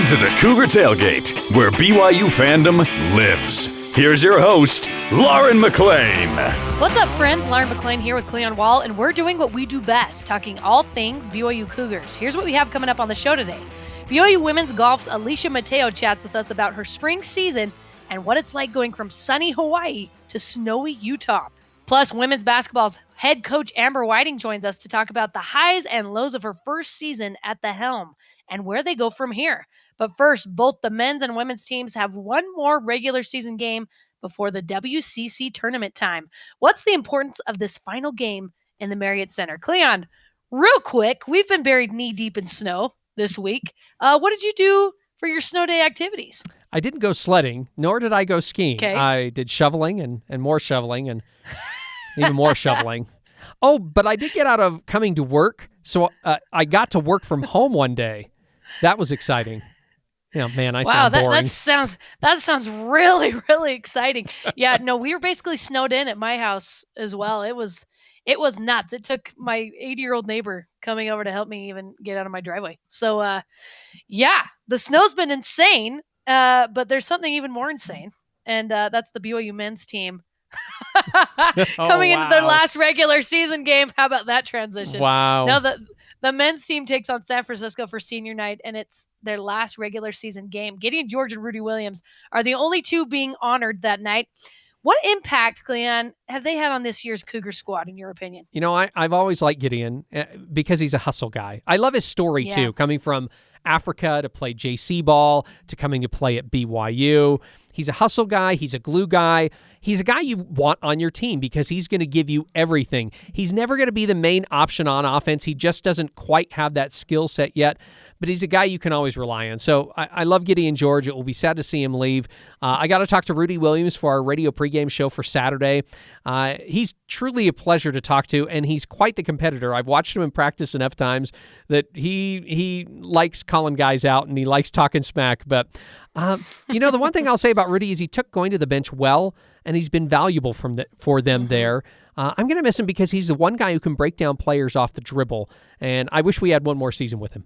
into the Cougar Tailgate, where BYU fandom lives. Here's your host, Lauren McLean. What's up, friends? Lauren McLean here with Cleon Wall, and we're doing what we do best, talking all things BYU Cougars. Here's what we have coming up on the show today. BYU Women's Golf's Allysha Mateo chats with us about her spring season and what it's like going from sunny Hawaii to snowy Utah. Plus, women's basketball's head coach Amber Whiting joins us to talk about the highs and lows of her first season at the helm and where they go from here. But first, both the men's and women's teams have one more regular season game before the WCC tournament time. What's the importance of this final game in the Marriott Center? Cleon, real quick, we've been buried knee-deep in snow this week. What did you do for your snow day activities? I didn't go sledding, nor did I go skiing. Okay. I did shoveling and more shoveling and even more shoveling. Oh, but I did get out of coming to work, so I got to work from home one day. That was exciting. Yeah, man, I sound boring. That sounds really, really exciting. Yeah, no, we were basically snowed in at my house as well. It was nuts. It took my 80-year-old neighbor coming over to help me even get out of my driveway. So, yeah, the snow's been insane, but there's something even more insane, and that's the BYU men's team coming into their last regular season game. How about that transition? Wow. Now the men's team takes on San Francisco for senior night, and it's their last regular season game. Gideon George and Rudy Williams are the only two being honored that night. What impact, Cleon, have they had on this year's Cougar squad, in your opinion? You know, I've always liked Gideon because he's a hustle guy. I love his story, too, coming from Africa to play JC ball to coming to play at BYU. He's a hustle guy. He's a glue guy. He's a guy you want on your team because he's going to give you everything. He's never going to be the main option on offense. He just doesn't quite have that skill set yet, but he's a guy you can always rely on. So I love Gideon George. It will be sad to see him leave. I got to talk to Rudy Williams for our radio pregame show for Saturday. He's truly a pleasure to talk to, and he's quite the competitor. I've watched him in practice enough times that he likes calling guys out and he likes talking smack. But, the one thing I'll say about Rudy is he took going to the bench well, and he's been valuable for them there. I'm going to miss him because he's the one guy who can break down players off the dribble, and I wish we had one more season with him.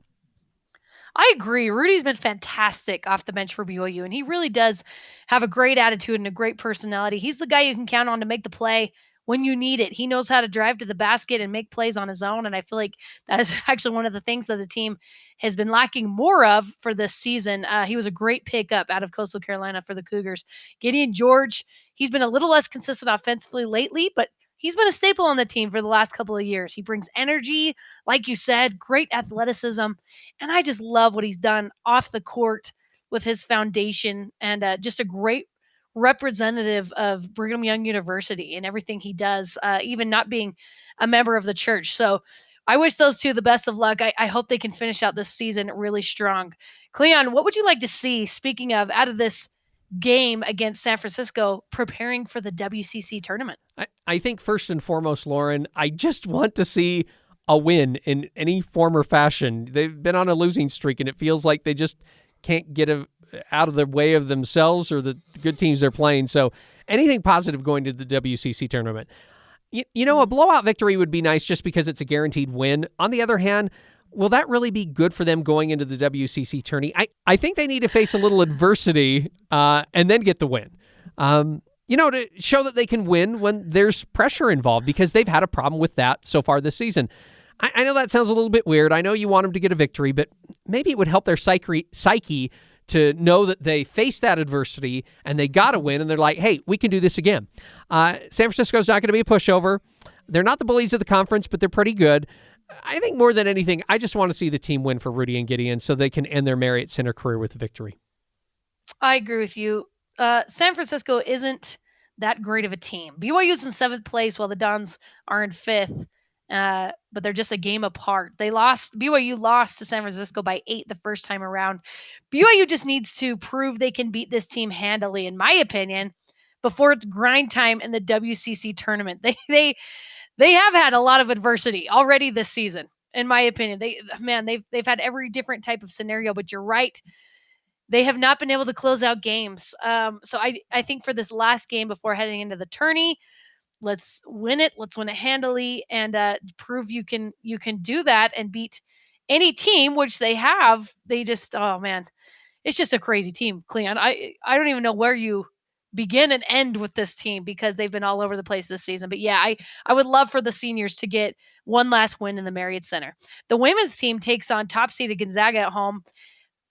I agree. Rudy's been fantastic off the bench for BYU, and he really does have a great attitude and a great personality. He's the guy you can count on to make the play when you need it. He knows how to drive to the basket and make plays on his own, and I feel like that is actually one of the things that the team has been lacking more of for this season. He was a great pickup out of Coastal Carolina for the Cougars. Gideon George, he's been a little less consistent offensively lately, but he's been a staple on the team for the last couple of years. He brings energy, like you said, great athleticism, and I just love what he's done off the court with his foundation and just a great representative of Brigham Young University and everything he does, even not being a member of the church. So I wish those two the best of luck. I hope they can finish out this season really strong. Cleon, what would you like to see, speaking of, out of this game against San Francisco, preparing for the WCC tournament? I think first and foremost, Lauren, I just want to see a win in any form or fashion. They've been on a losing streak, and it feels like they just can't get out of the way of themselves or the good teams they're playing. So anything positive going to the WCC tournament. A blowout victory would be nice just because it's a guaranteed win. On the other hand, will that really be good for them going into the WCC tourney? I think they need to face a little adversity and then get the win. To show that they can win when there's pressure involved, because they've had a problem with that so far this season. I know that sounds a little bit weird. I know you want them to get a victory, but maybe it would help their psyche to know that they face that adversity and they got to win, and they're like, hey, we can do this again. San Francisco's not going to be a pushover. They're not the bullies of the conference, but they're pretty good. I think more than anything, I just want to see the team win for Rudy and Gideon so they can end their Marriott Center career with a victory. I agree with you. San Francisco isn't that great of a team. BYU's in 7th place while the Dons are in 5th. But they're just a game apart. BYU lost to San Francisco by 8 the first time around. BYU just needs to prove they can beat this team handily, in my opinion, before it's grind time in the WCC tournament. They have had a lot of adversity already this season, in my opinion. They've had every different type of scenario, but you're right. They have not been able to close out games. So I think for this last game before heading into the tourney, let's win it. Let's win it handily and prove you can do that and beat any team, which they have. They just, oh man, it's just a crazy team, Cleon. I don't even know where you begin and end with this team because they've been all over the place this season. But yeah, I would love for the seniors to get one last win in the Marriott Center. The women's team takes on top seeded Gonzaga at home.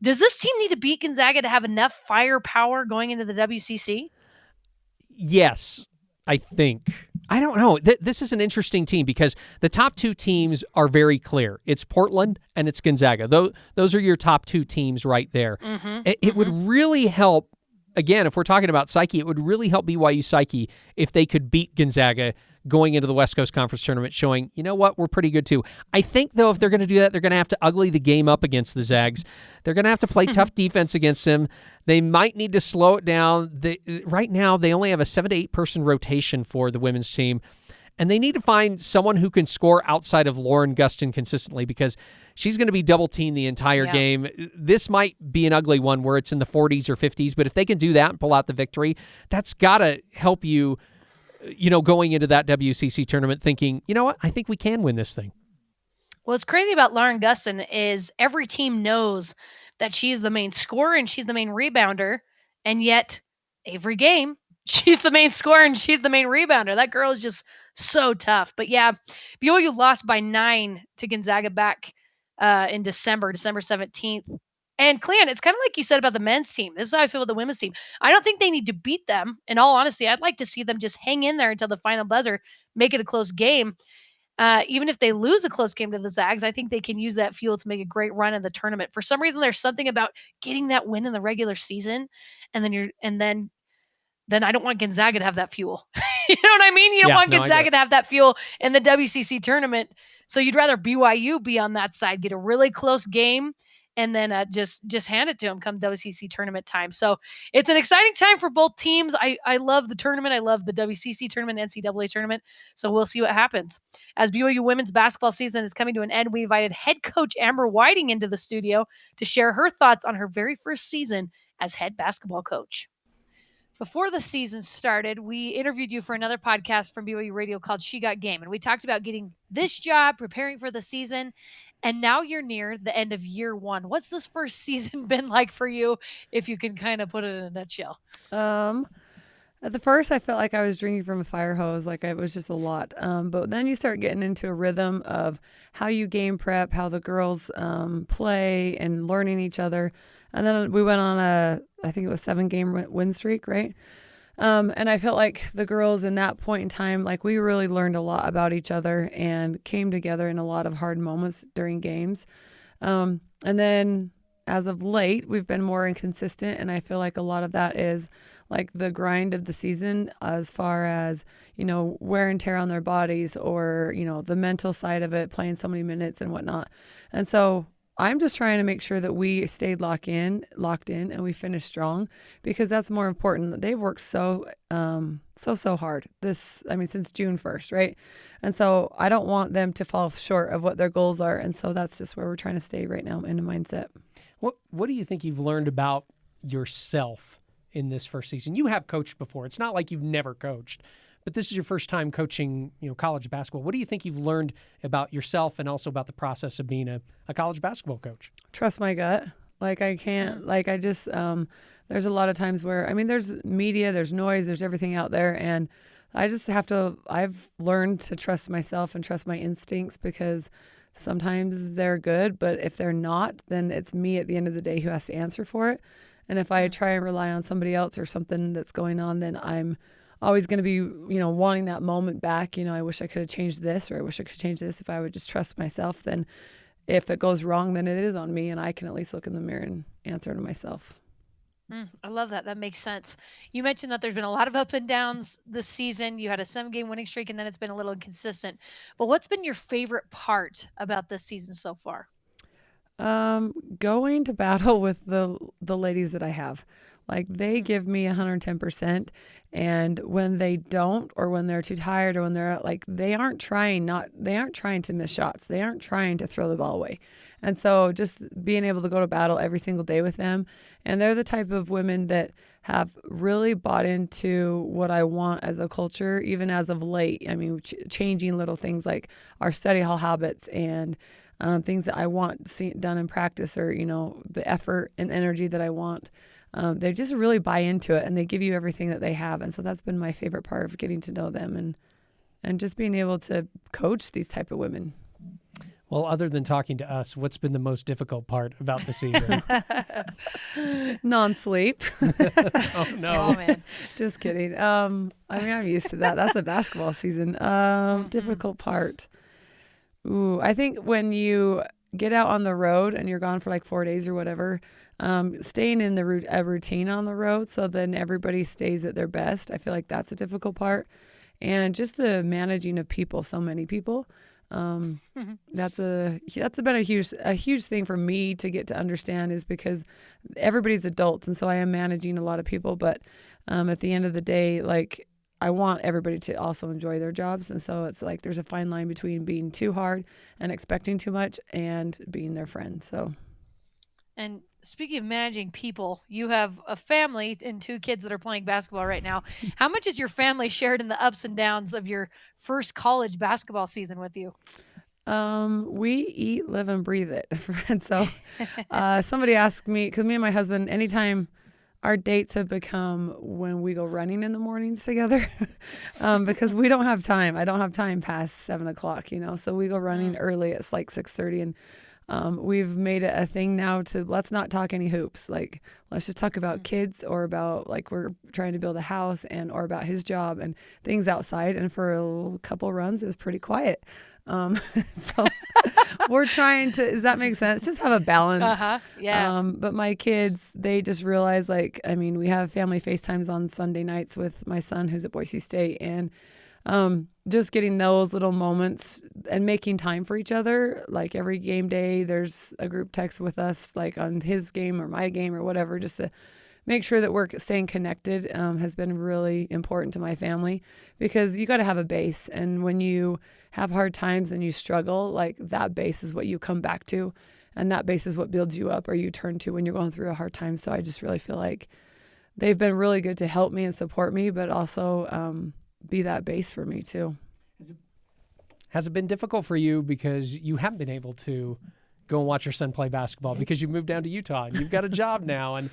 Does this team need to beat Gonzaga to have enough firepower going into the WCC? Yes, I think. I don't know. This is an interesting team because the top two teams are very clear. It's Portland and it's Gonzaga. Those are your top two teams right there. It would really help. Again, if we're talking about psyche, it would really help BYU psyche if they could beat Gonzaga going into the West Coast Conference Tournament, showing, you know what, we're pretty good too. I think, though, if they're going to do that, they're going to have to ugly the game up against the Zags. They're going to have to play tough defense against them. They might need to slow it down. Right now, they only have a 7 to 8 person rotation for the women's team. And they need to find someone who can score outside of Lauren Gustin consistently because she's going to be double-teamed the entire game. This might be an ugly one where it's in the 40s or 50s, but if they can do that and pull out the victory, that's got to help you, going into that WCC tournament thinking, you know what, I think we can win this thing. What's crazy about Lauren Gustin is every team knows that she's the main scorer and she's the main rebounder, and yet every game, she's the main scorer and she's the main rebounder. That girl is just so tough. But yeah, BYU lost by 9 to Gonzaga back in December 17th. And Cleon, it's kind of like you said about the men's team. This is how I feel with the women's team. I don't think they need to beat them. In all honesty, I'd like to see them just hang in there until the final buzzer, make it a close game. Even if they lose a close game to the Zags, I think they can use that fuel to make a great run in the tournament. For some reason, there's something about getting that win in the regular season, and then I don't want Gonzaga to have that fuel. You know what I mean? You don't want Gonzaga to have that fuel in the WCC tournament. So you'd rather BYU be on that side, get a really close game, and then just hand it to them come WCC tournament time. So it's an exciting time for both teams. I love the tournament. I love the WCC tournament, NCAA tournament. So we'll see what happens. As BYU women's basketball season is coming to an end, we invited head coach Amber Whiting into the studio to share her thoughts on her very first season as head basketball coach. Before the season started, we interviewed you for another podcast from BYU Radio called She Got Game, and we talked about getting this job, preparing for the season, and now you're near the end of year one. What's this first season been like for you, if you can kind of put it in a nutshell? At the first, I felt like I was drinking from a fire hose, like it was just a lot. But then you start getting into a rhythm of how you game prep, how the girls play, and learning each other. And then we went on I think it was 7-game win streak, right? And I felt like the girls in that point in time, like we really learned a lot about each other and came together in a lot of hard moments during games. And then as of late, we've been more inconsistent. And I feel like a lot of that is like the grind of the season as far as, wear and tear on their bodies or, the mental side of it, playing so many minutes and whatnot. And so I'm just trying to make sure that we stayed locked in, and we finished strong because that's more important. They've worked so hard since June 1st, right? And so I don't want them to fall short of what their goals are. And so that's just where we're trying to stay right now in the mindset. What do you think you've learned about yourself in this first season? You have coached before. It's not like you've never coached, but this is your first time coaching, college basketball. What do you think you've learned about yourself and also about the process of being a college basketball coach? Trust my gut. Like I can't, there's a lot of times where, there's media, there's noise, there's everything out there. And I just I've learned to trust myself and trust my instincts because sometimes they're good, but if they're not, then it's me at the end of the day who has to answer for it. And if I try and rely on somebody else or something that's going on, then I'm always going to be, wanting that moment back. I wish I could have changed this or I wish I could change this. If I would just trust myself, then if it goes wrong, then it is on me and I can at least look in the mirror and answer to myself. I love that. That makes sense. You mentioned that there's been a lot of up and downs this season. You had a 7-game winning streak and then it's been a little inconsistent. But what's been your favorite part about this season so far? Going to battle with the ladies that I have. Like they give me 110%, and when they don't, or when they're too tired, or when they're like, they aren't trying to miss shots. They aren't trying to throw the ball away. And so just being able to go to battle every single day with them. And they're the type of women that have really bought into what I want as a culture, even as of late. Changing little things like our study hall habits and things that I want done in practice, or, the effort and energy that I want. They just really buy into it, and they give you everything that they have. And so that's been my favorite part of getting to know them and just being able to coach these type of women. Well, other than talking to us, what's been the most difficult part about the season? Non-sleep. Oh, no. Oh, man. Just kidding. I'm used to that. That's a basketball season. Difficult part. Ooh, I think when you get out on the road and you're gone for like 4 days or whatever, staying in a routine on the road so then everybody stays at their best. I feel like that's a difficult part. And just the managing of people, so many people. That's been a huge thing for me to get to understand, is because everybody's adults, and so I am managing a lot of people. But at the end of the day, like, I want everybody to also enjoy their jobs, and so it's like there's a fine line between being too hard and expecting too much and being their friend. So. And speaking of managing people, you have a family and 2 kids that are playing basketball right now. How much is your family shared in the ups and downs of your first college basketball season with you? We eat, live, and breathe it. And so somebody asked me, because me and my husband, anytime our dates have become when we go running in the mornings together, because we don't have time. I don't have time past 7:00, so we go running early. It's like 6:30, and we've made it a thing now to let's not talk any hoops. Like, let's just talk about kids, or about like we're trying to build a house, or about his job and things outside. And for a couple runs, it was pretty quiet. So we're trying to, does that make sense? Just have a balance. Yeah. But my kids, they just realize, like, we have family FaceTimes on Sunday nights with my son who's at Boise State, and just getting those little moments and making time for each other. Like, every game day, there's a group text with us, like on his game or my game or whatever, just to make sure that we're staying connected, has been really important to my family, because you got to have a base. And when you have hard times and you struggle, like, that base is what you come back to. And that base is what builds you up, or you turn to when you're going through a hard time. So I just really feel like they've been really good to help me and support me, but also be that base for me too. Has it been difficult for you because you haven't been able to go and watch your son play basketball because you've moved down to Utah and you've got a job now? And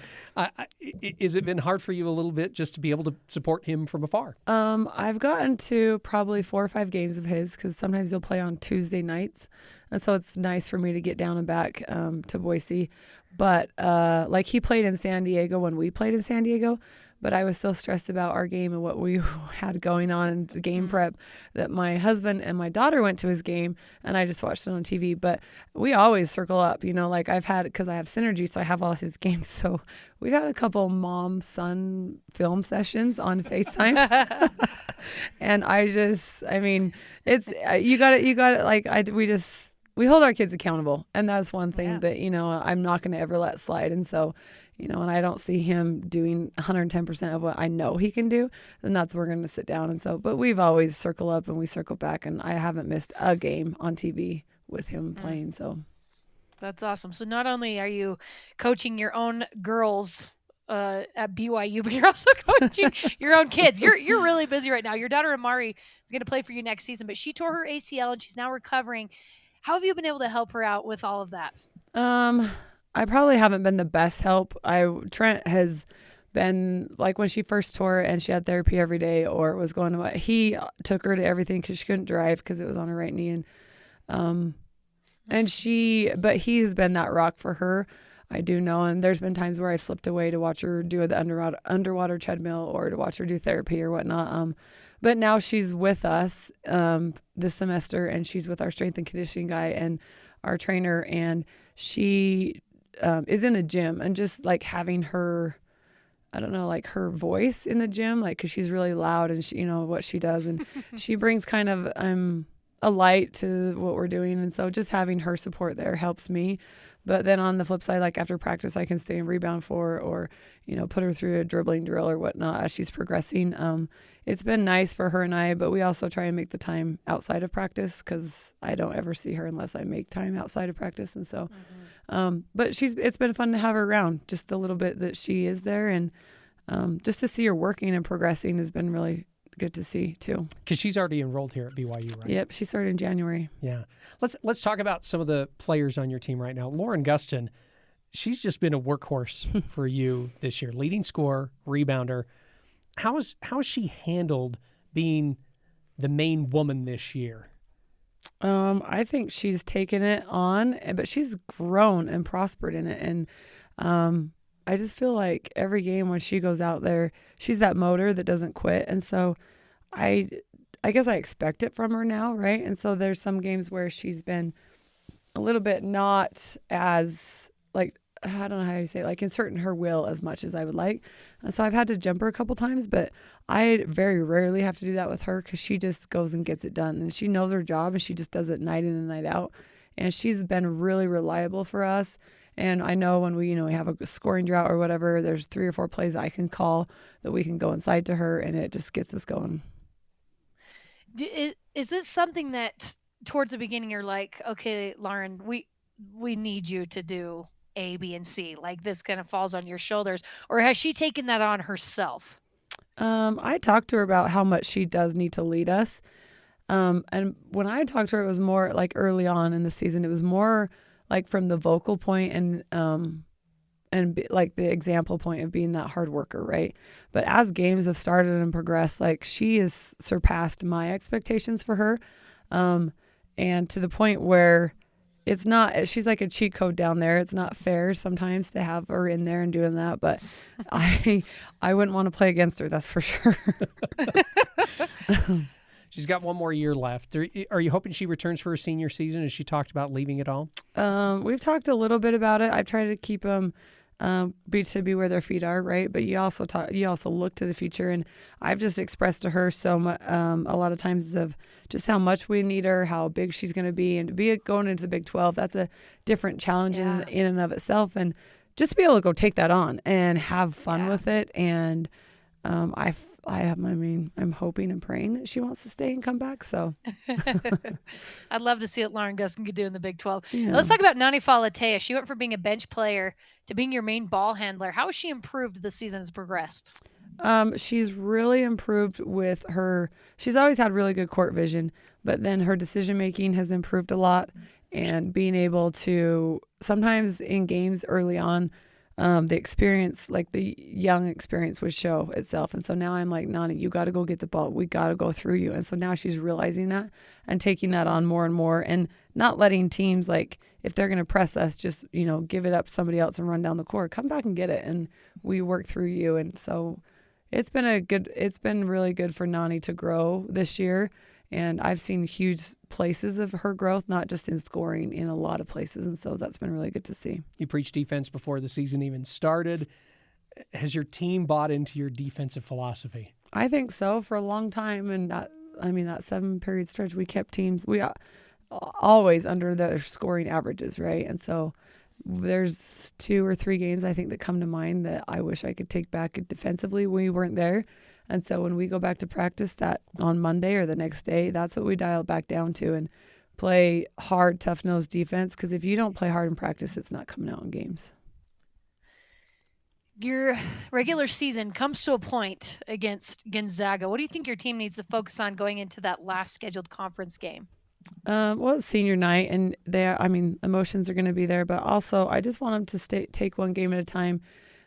is it been hard for you a little bit just to be able to support him from afar? I've gotten to probably 4 or 5 games of his, because sometimes he'll play on Tuesday nights. And so it's nice for me to get down and back to Boise. But like, he played in San Diego when we played in San Diego. But I was so stressed about our game and what we had going on in the game prep that my husband and my daughter went to his game, and I just watched it on TV. But we always circle up, like because I have Synergy, so I have all his games. So we've had a couple mom-son film sessions on FaceTime. And it's, you got it. Like, we hold our kids accountable. And that's one thing that, I'm not going to ever let slide. And so, and I don't see him doing 110% of what I know he can do, then that's where we're going to sit down. And so, but we've always circle up and we circle back, and I haven't missed a game on TV with him playing. So that's awesome. So not only are you coaching your own girls at BYU, but you're also coaching your own kids. You're really busy right now. Your daughter Amari is going to play for you next season, but she tore her ACL and she's now recovering. How have you been able to help her out with all of that? I probably haven't been the best help. Trent has been, like, when she first tore it and she had therapy every day or was going to, he took her to everything because she couldn't drive because it was on her right knee. But he has been that rock for her. I do know. And there's been times where I've slipped away to watch her do the underwater treadmill or to watch her do therapy or whatnot. But now she's with us this semester, and she's with our strength and conditioning guy and our trainer, and she is in the gym, and just like having her, I don't know, like her voice in the gym, like, cause she's really loud and she, what she does, and she brings kind of a light to what we're doing. And so just having her support there helps me. But then on the flip side, like, after practice, I can stay and rebound for her, or, put her through a dribbling drill or whatnot as she's progressing. It's been nice for her and I, but we also try and make the time outside of practice, because I don't ever see her unless I make time outside of practice. And so, but it's been fun to have her around, just the little bit that she is there. And just to see her working and progressing has been really good to see too. Because she's already enrolled here at BYU, right? Yep, she started in January. Yeah. Let's talk about some of the players on your team right now. Lauren Gustin, she's just been a workhorse for you this year. Leading scorer, rebounder. How has she handled being the main woman this year? I think she's taken it on, but she's grown and prospered in it. And I just feel like every game when she goes out there, she's that motor that doesn't quit. And so I guess I expect it from her now, right? And so there's some games where she's been a little bit not as, like, I don't know how you say it, like inserting her will as much as I would like. And so I've had to jump her a couple times, but I very rarely have to do that with her because she just goes and gets it done. And she knows her job and she just does it night in and night out. And she's been really reliable for us. And I know when we have a scoring drought or whatever, there's 3 or 4 plays I can call that we can go inside to her, and it just gets us going. Is this something that towards the beginning you're like, okay, Lauren, we need you to do A, B, and C, like this kind of falls on your shoulders, or has she taken that on herself? I talked to her about how much she does need to lead us. And when I talked to her, it was more like early on in the season. It was more like from the vocal point and like the example point of being that hard worker, right? But as games have started and progressed, like she has surpassed my expectations for her. And to the point where it's not, she's like a cheat code down there. It's not fair sometimes to have her in there and doing that, but I wouldn't want to play against her. That's for sure. She's got one more year left. Are you hoping she returns for her senior season? Has she talked about leaving at all? We've talked a little bit about it. I've tried to keep them be where their feet are, right? But you also look to the future, and I've just expressed to her so much, a lot of times of just how much we need her, how big she's going to be, and to be going into the Big 12, that's a different challenge in and of itself, and just to be able to go take that on and have fun with it. And I'm hoping and praying that she wants to stay and come back. So I'd love to see what Lauren Gustin could do in the Big 12. Yeah. Let's talk about Nani Falatea. She went from being a bench player to being your main ball handler. How has she improved as the season has progressed? She's really improved with her. She's always had really good court vision, but then her decision making has improved a lot, and being able to sometimes in games early on, the experience, like the young experience, would show itself. And so now I'm like, Nani, you got to go get the ball. We got to go through you. And so now she's realizing that and taking that on more and more, and not letting teams, like, if they're going to press us, just, give it up to somebody else and run down the court. Come back and get it, and we work through you. And so it's been really good for Nani to grow this year. And I've seen huge places of her growth, not just in scoring, in a lot of places. And so that's been really good to see. You preached defense before the season even started. Has your team bought into your defensive philosophy? I think so, for a long time. And that 7-period stretch, we kept teams, we always under their scoring averages, right? And so there's 2 or 3 games I think that come to mind that I wish I could take back defensively. We weren't there. And so when we go back to practice that on Monday or the next day, that's what we dial back down to and play hard, tough-nosed defense. Because if you don't play hard in practice, it's not coming out in games. Your regular season comes to a point against Gonzaga. What do you think your team needs to focus on going into that last scheduled conference game? Well, it's senior night, and emotions are going to be there. But also, I just want them to take one game at a time,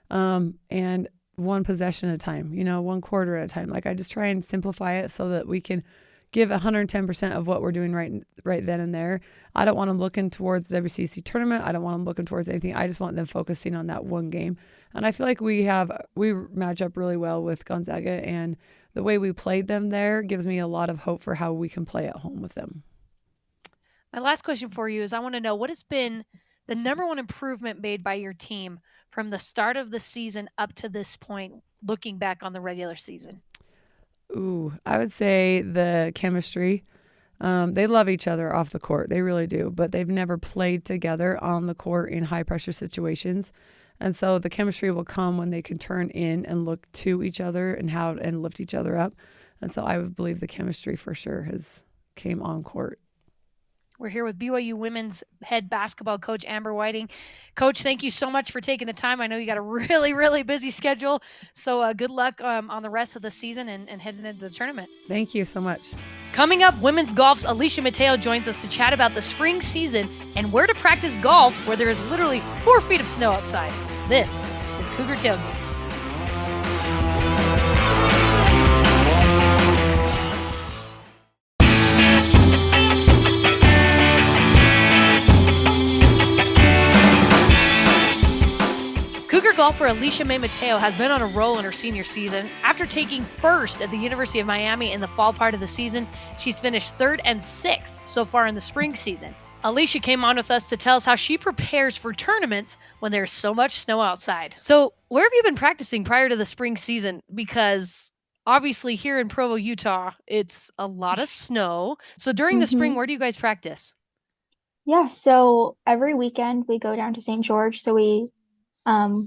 and one possession at a time, 1 quarter at a time. Like, I just try and simplify it so that we can give 110% of what we're doing right then and there. I don't want them looking towards the WCC tournament. I don't want them looking towards anything. I just want them focusing on that one game. And I feel like we match up really well with Gonzaga, and the way we played them there gives me a lot of hope for how we can play at home with them. My last question for you is, I want to know, what has been the number one improvement made by your team from the start of the season up to this point, looking back on the regular season? Ooh, I would say the chemistry. They love each other off the court. They really do. But they've never played together on the court in high-pressure situations. And so the chemistry will come when they can turn in and look to each other and lift each other up. And so I would believe the chemistry for sure came on court. We're here with BYU women's head basketball coach, Amber Whiting. Coach, thank you so much for taking the time. I know you got a really, really busy schedule. So good luck on the rest of the season and heading into the tournament. Thank you so much. Coming up, women's golf's Allysha Mateo joins us to chat about the spring season and where to practice golf where there is literally 4 feet of snow outside. This is Cougar Tailgate. Cougar golfer Allysha Mae Mateo has been on a roll in her senior season. After taking first at the University of Miami in the fall part of the season, she's finished 3rd and 6th so far in the spring season. Allysha came on with us to tell us how she prepares for tournaments when there's so much snow outside. So where have you been practicing prior to the spring season? Because obviously here in Provo, Utah, it's a lot of snow. So during the spring, where do you guys practice? Yeah, so every weekend we go down to St. George. So we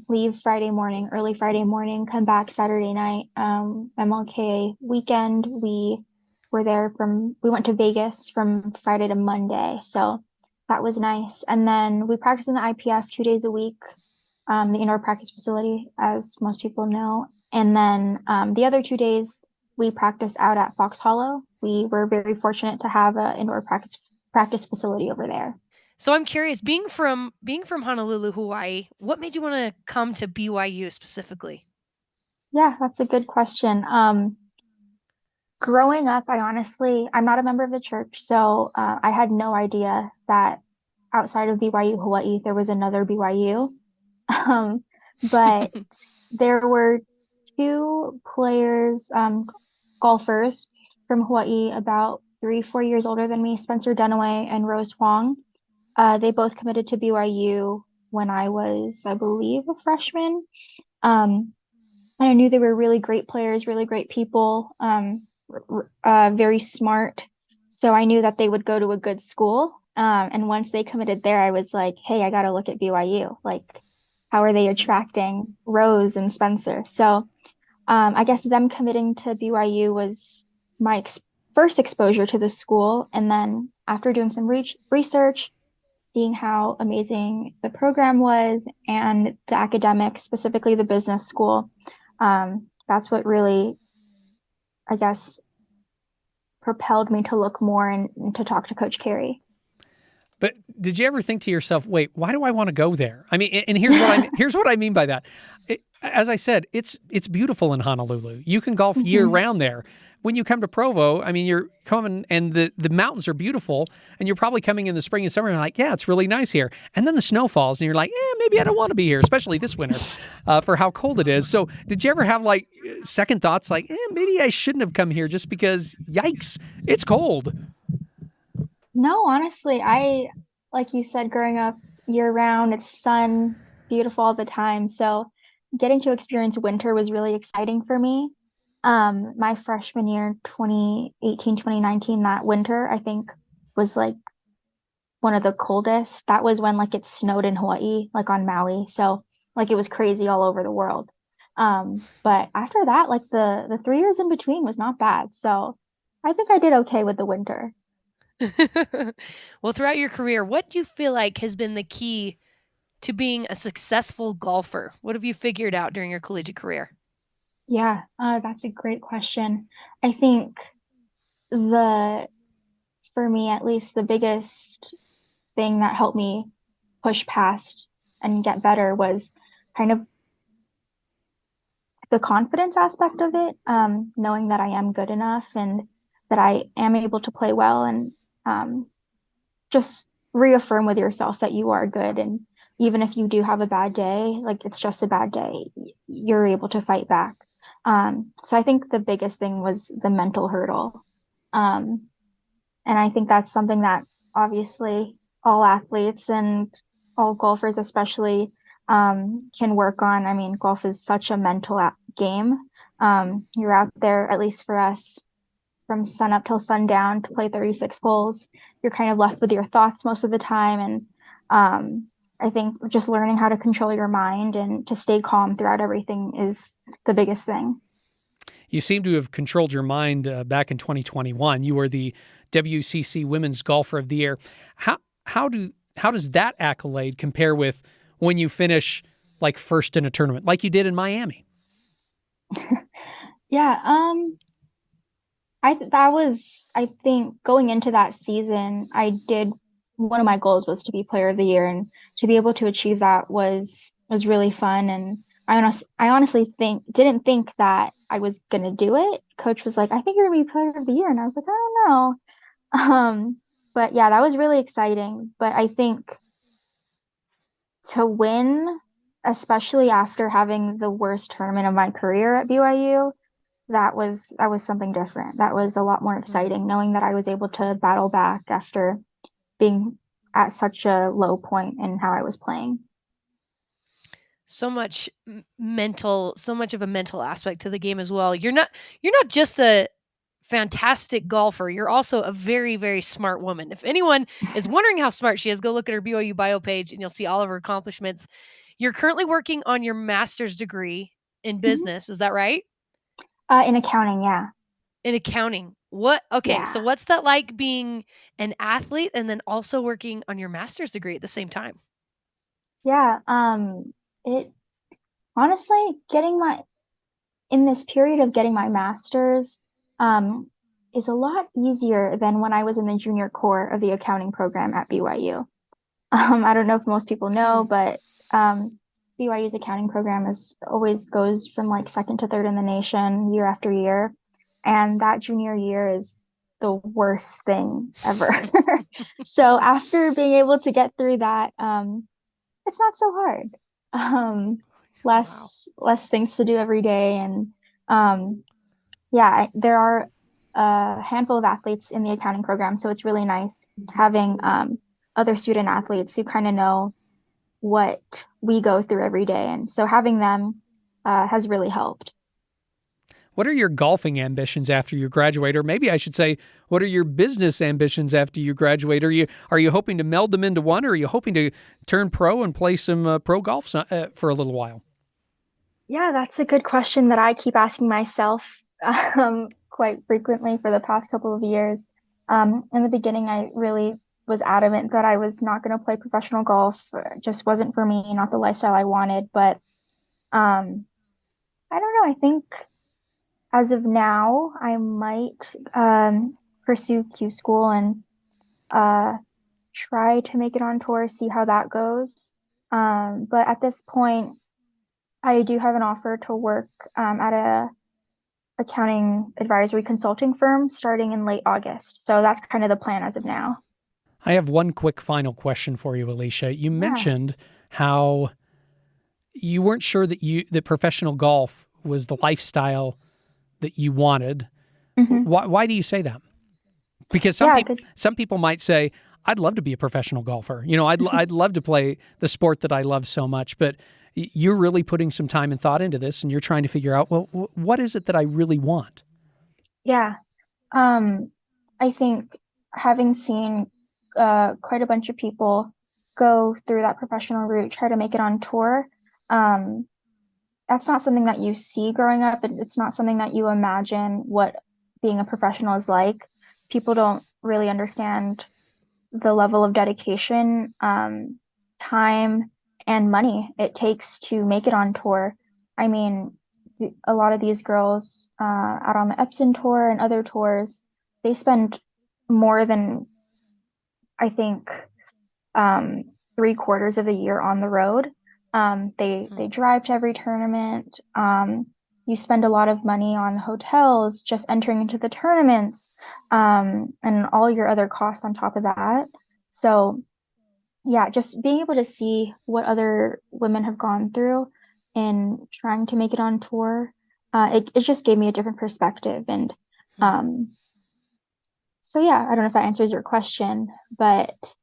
leave Friday morning, early Friday morning, come back Saturday night. MLK weekend, we went to Vegas from Friday to Monday. So that was nice. And then we practice in the IPF 2 days a week, the indoor practice facility, as most people know. And then the other 2 days we practice out at Fox Hollow. We were very fortunate to have an indoor practice facility over there. So I'm curious, being from Honolulu, Hawaii, what made you want to come to BYU specifically? Yeah, that's a good question. Growing up, I'm not a member of the church, so I had no idea that outside of BYU Hawaii, there was another BYU. But there were 2 players, golfers from Hawaii, about 3-4 years older than me, Spencer Dunaway and Rose Huang. They both committed to BYU when I was, I believe, a freshman. And I knew they were really great players, really great people, very smart. So I knew that they would go to a good school. And once they committed there, I was like, hey, I got to look at BYU. Like, how are they attracting Rose and Spencer? So I guess them committing to BYU was my first exposure to the school. And then after doing some research, seeing how amazing the program was and the academics, specifically the business school, that's what really, I guess, propelled me to look more and to talk to Coach Carey. But did you ever think to yourself, wait, why do I want to go there? I mean, and here's what I mean by that. As I said, it's beautiful in Honolulu. You can golf year round there. When you come to Provo, I mean, you're coming and the mountains are beautiful, and you're probably coming in the spring and summer and you're like, yeah, it's really nice here. And then the snow falls and you're like, maybe I don't want to be here, especially this winter for how cold it is. So did you ever have like second thoughts like, maybe I shouldn't have come here just because, yikes, it's cold? No, honestly, like you said, growing up year round, it's sun, beautiful all the time. So getting to experience winter was really exciting for me. My freshman year, 2018, 2019, that winter, I think was like one of the coldest. That was when like it snowed in Hawaii, like on Maui. So like it was crazy all over the world. But after that, like the 3 years in between was not bad. So I think I did okay with the winter. Well, throughout your career, what do you feel like has been the key to being a successful golfer? What have you figured out during your collegiate career? Yeah, that's a great question. I think for me at least, the biggest thing that helped me push past and get better was kind of the confidence aspect of it, knowing that I am good enough and that I am able to play well, and just reaffirm with yourself that you are good. And even if you do have a bad day, like it's just a bad day, you're able to fight back. So I think the biggest thing was the mental hurdle. And I think that's something that obviously all athletes and all golfers especially can work on. I mean, golf is such a mental game. You're out there, at least for us, from sun up till sundown to play 36 holes. You're kind of left with your thoughts most of the time. And I think just learning how to control your mind and to stay calm throughout everything is the biggest thing. You seem to have controlled your mind back in 2021. You were the WCC Women's Golfer of the Year. How does that accolade compare with when you finish like first in a tournament, like you did in Miami? Yeah, I think going into that season, one of my goals was to be player of the year, and to be able to achieve that was really fun. And I honestly didn't think that I was gonna do it. Coach was like, I think you're gonna be player of the year, and I was like, I don't know. But yeah, that was really exciting. But I think to win, especially after having the worst tournament of my career at BYU, that was something different. That was a lot more exciting, knowing that I was able to battle back after being at such a low point in how I was playing. So much so much of a mental aspect to the game as well. You're not just a fantastic golfer. You're also a very, very smart woman. If anyone is wondering how smart she is, go look at her BYU bio page and you'll see all of her accomplishments. You're currently working on your master's degree in business. Is that right? In accounting, yeah. In accounting. So what's that like being an athlete and then also working on your master's degree at the same time? Yeah, it honestly in this period of getting my master's, is a lot easier than when I was in the junior core of the accounting program at BYU. I don't know if most people know, but BYU's accounting program always goes from like second to third in the nation year after year. And that junior year is the worst thing ever. So after being able to get through that, it's not so hard. Less things to do every day. And there are a handful of athletes in the accounting program. So it's really nice having other student athletes who kind of know what we go through every day. And so having them has really helped. What are your golfing ambitions after you graduate? Or maybe I should say, what are your business ambitions after you graduate? Are you hoping to meld them into one, or are you hoping to turn pro and play some pro golf for a little while? Yeah, that's a good question that I keep asking myself quite frequently for the past couple of years. In the beginning, I really was adamant that I was not going to play professional golf. It just wasn't for me, not the lifestyle I wanted. But I don't know. I think as of now, I might pursue Q school and try to make it on tour, see how that goes. But at this point, I do have an offer to work at a accounting advisory consulting firm starting in late August. So that's kind of the plan as of now. I have one quick final question for you, Allysha. You mentioned how you weren't sure that professional golf was the lifestyle that you wanted. Mm-hmm. Why do you say that? Because some people might say, I'd love to be a professional golfer. I'd love to play the sport that I love so much, but you're really putting some time and thought into this, and you're trying to figure out, well, what is it that I really want? Yeah. I think having seen quite a bunch of people go through that professional route, try to make it on tour, that's not something that you see growing up. It's not something that you imagine what being a professional is like. People don't really understand the level of dedication, time, and money it takes to make it on tour. I mean, a lot of these girls out on the Epson tour and other tours, they spend more than, I think, 3/4 of the year on the road. They drive to every tournament. You spend a lot of money on hotels, just entering into the tournaments, and all your other costs on top of that. So yeah, just being able to see what other women have gone through and trying to make it on tour, it just gave me a different perspective. And so yeah, I don't know if that answers your question, but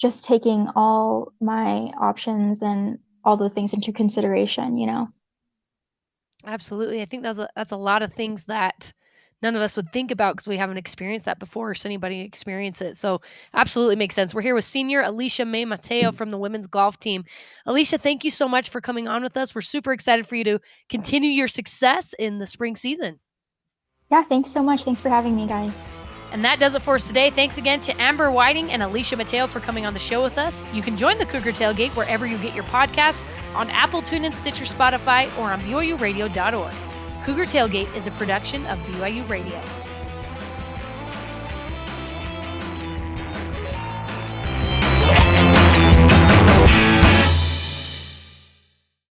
just taking all my options and all the things into consideration, Absolutely. I think that's a lot of things that none of us would think about because we haven't experienced that before or seen anybody experience it. So absolutely makes sense. We're here with senior Allysha Mae Mateo from the women's golf team. Allysha, thank you so much for coming on with us. We're super excited for you to continue your success in the spring season. Yeah, thanks so much. Thanks for having me, guys. And that does it for us today. Thanks again to Amber Whiting and Allysha Mateo for coming on the show with us. You can join the Cougar Tailgate wherever you get your podcasts, on Apple, TuneIn, Stitcher, Spotify, or on BYURadio.org. Cougar Tailgate is a production of BYU Radio.